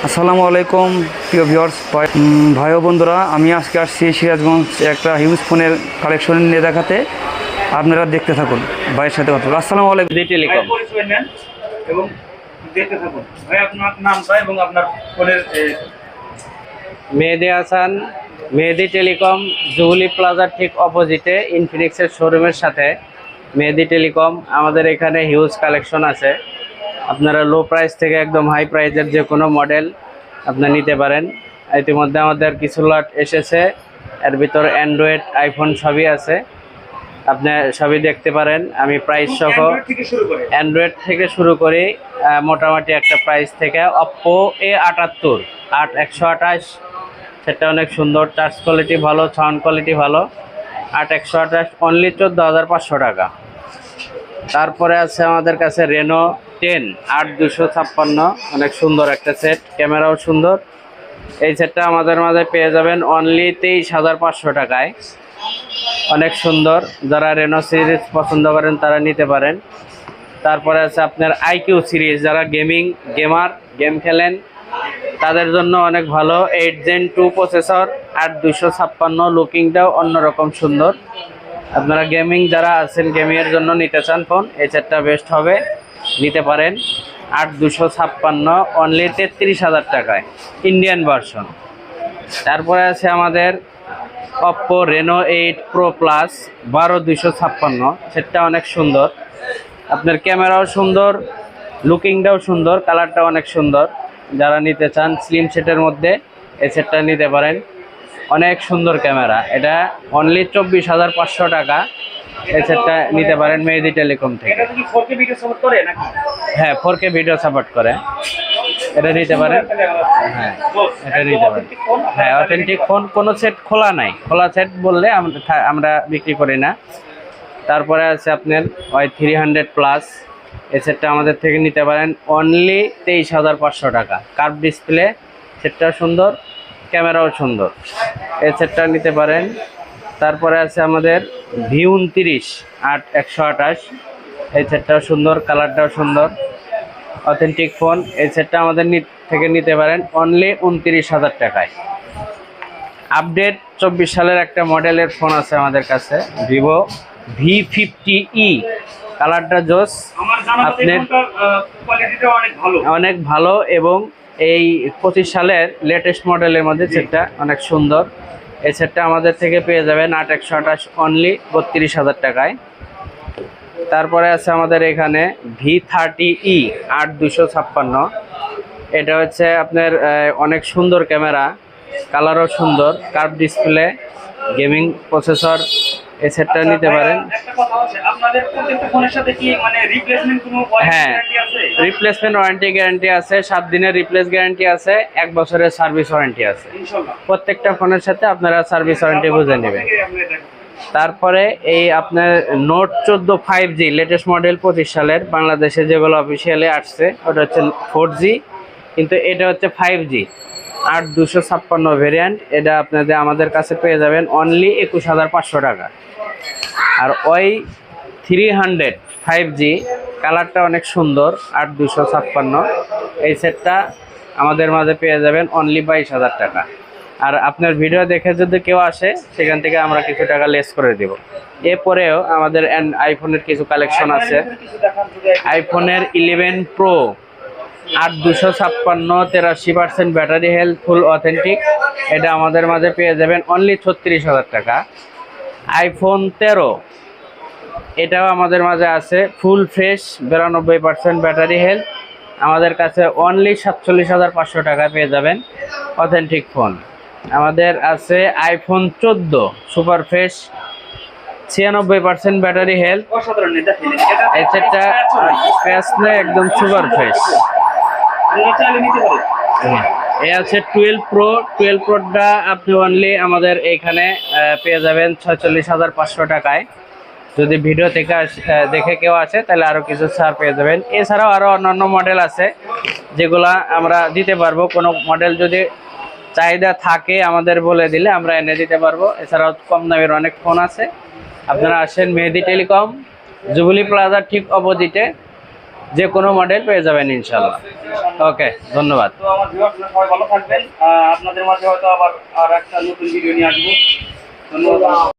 আসসালামু আলাইকুম প্রিয় ভিউয়ার্স ভাই ও বন্ধুরা, আমি আজকে আসছি সিরাজগঞ্জ একটা হিউজ ফোনের কালেকশন নিয়ে দেখাতে। আপনারা দেখতে থাকুন, ভাইয়ের সাথে কথা বলুন। আসসালামু আলাইকুম। মেহেদী টেলিকম। এবং দেখতে থাকুন ভাই, আপনার নামটা এবং আপনার ফোনের মেহেদী হাসান, মেহেদী টেলিকম, জুবলি প্লাজার ঠিক অপোজিটে ইনফিনিক্সের শোরুমের সাথে মেহেদী টেলিকম। আমাদের এখানে হিউজ কালেকশন আছে। আপনারা লো প্রাইস থেকে একদম হাই প্রাইসের যে কোনো মডেল আপনারা নিতে পারেন। ইতিমধ্যে আমাদের কিছু লট এসেছে, এর ভিতর অ্যান্ড্রয়েড, আইফোন সবই আছে, আপনি সবই দেখতে পারেন। আমি প্রাইস সহ অ্যান্ড্রয়েড থেকে শুরু করি মোটামুটি একটা প্রাইস থেকে অপ্পো A78 8128, সেটা অনেক সুন্দর, টাচ কোয়ালিটি ভালো, সাউন্ড কোয়ালিটি ভালো। 8128 অনলি 14,500 টাকা। তারপরে আছে আমাদের কাছে রেনো 10 8256, অনেক সুন্দর একটা সেট, ক্যামেরাও সুন্দর। এই সেটটা আমাদের মাঝে পেয়ে যাবেন অনলি 23,500 টাকায়, অনেক সুন্দর। যারা রেনো সিরিজ পছন্দ করেন তারা নিতে পারেন। তারপরে আছে আপনার আইকিউ সিরিজ, যারা গেমার গেম খেলেন তাদের জন্য অনেক ভালো। 8 Gen 2 প্রসেসর, 8256, লুকিংটাও অন্যরকম সুন্দর। আপনারা যারা আছেন গেমিংয়ের জন্য নিতে চান ফোন, এই সেটটা বেস্ট হবে, নিতে পারেন। 8256 অনলি 33,000 টাকায়, ইন্ডিয়ান ভার্সন। তারপরে আছে আমাদের অপ্পো রেনো 8 প্রো প্লাস 12256, সেটটা অনেক সুন্দর। আপনার ক্যামেরাও সুন্দর, লুকিংটাও সুন্দর, কালারটাও অনেক সুন্দর। যারা নিতে চান স্লিম সেটের মধ্যে এই সেটটা নিতে পারেন, অনেক সুন্দর ক্যামেরা। এটা অনলি 24,500 টাকা, এই সেটটা নিতে পারেন মেহেদী টেলিকম থেকে। হ্যাঁ, 4K ভিডিও সাপোর্ট করে, এটা নিতে পারেন। হ্যাঁ, এটা নিতে পারেন। হ্যাঁ, অথেন্টিক ফোন, কোনো সেট খোলা নাই, খোলা সেট বললে আমরা বিক্রি করি না। তারপরে আছে আপনার Y300 প্লাস, এই সেটটা আমাদের থেকে নিতে পারেন অনলি 23,500 টাকা। কার্ভ ডিসপ্লে, সেটটা সুন্দর, ক্যামেরাও সুন্দর, এই সেটটা নিতে পারেন। তারপরে আছে আমাদের V29 8128, এই সেটটাও সুন্দর, কালারটাও সুন্দর, অথেন্টিক ফোন। এই সেটটা আমাদের থেকে নিতে পারেন অনলি 29,000 টাকায়। আপডেট 24 সালের একটা মডেলের ফোন আছে আমাদের কাছে, ভিভো V50e, কালারটা জোস, আপনার অনেক ভালো। এবং এই 25 সালের লেটেস্ট মডেলের মধ্যে সেটটা অনেক সুন্দর। এই সেটটা আমাদের থেকে পেয়ে যাবেন 8128 অনলি 32,000 টাকায়। তারপরে আছে আমাদের এখানে V30e 8256, এটা হচ্ছে আপনার অনেক সুন্দর ক্যামেরা, কালারও সুন্দর, কার্ভ ডিসপ্লে, গেমিং প্রসেসর, এই সেটটা নিতে পারেন। হ্যাঁ, রিপ্লেসমেন্ট ওয়ারেন্টি গ্যারান্টি আছে, 7 দিনের রিপ্লেস গ্যারান্টি আছে, 1 বছরের সার্ভিস ওয়ারেন্টি আছে। প্রত্যেকটা ফোনের সাথে আপনারা সার্ভিস ওয়ারেন্টি বুঝে নেবেন। তারপরে এই আপনার নোট 14 5G লেটেস্ট মডেল 25 সালের, বাংলাদেশে যেগুলো অফিসিয়ালি আসছে ওটা হচ্ছে 4G, কিন্তু এটা হচ্ছে 5G 8256 ভেরিয়েন্ট। এটা আপনাদের আমাদের কাছে পেয়ে যাবেন অনলি 21,500 টাকা। আর Y300 5G, কালারটা অনেক সুন্দর, 8256, এই সেটটা আমাদের মাঝে পেয়ে যাবেন অনলি 22,000 টাকা। আর আপনার ভিডিও দেখে যদি কেউ আসে সেখান থেকে আমরা কিছু টাকা লেস করে দেব। এরপরেও আমাদের আইফোনের কিছু কালেকশন আছে। আইফোনের 11 প্রো 8256, 83% ব্যাটারি হেলথ, ফুল অথেন্টিক, এটা আমাদের মাঝে পেয়ে যাবেন অনলি 36,000 টাকা। আইফোন 13, এটাও আমাদের মাঝে আছে, ফুল ফ্রেশ, 92% ব্যাটারি হেলথ, আমাদের কাছে অনলি 47,500 টাকা পেয়ে যাবেন, অথেন্টিক ফোন। আমাদের আছে iPhone 14 super fresh, 96% battery health, এই সেটটা ফ্রেশ নয়, একদম সুপার ফ্রেশ। এ আছে 12 প্রো, 12 প্রোটা আপনি অনলি আমাদের এইখানে পেয়ে যাবেন 46,500 টাকায়। যদি ভিডিও থেকে দেখে কেউ আসে তাহলে আরও কিছু ছাড় পেয়ে যাবেন। এছাড়াও আরও অন্যান্য মডেল আছে যেগুলা আমরা দিতে পারবো। কোনো মডেল যদি চাহিদা থাকে আমাদের বলে দিলে আমরা এনে দিতে পারবো। এছাড়াও কম দামের অনেক ফোন আছে। আপনারা আসেন মেহেদী টেলিকম, জুবলি প্লাজার ঠিক অপোজিটে যে কোনো মডেল পেয়ে যাবেন ইনশাল্লাহ। ওকে, ধন্যবাদ। তো আমার ভিউয়ার্সরা সবাই ভালো থাকবেন, আপনাদের মাঝে হয়তো আবার আর একটা নতুন ভিডিও নিয়ে আসবো। ধন্যবাদ।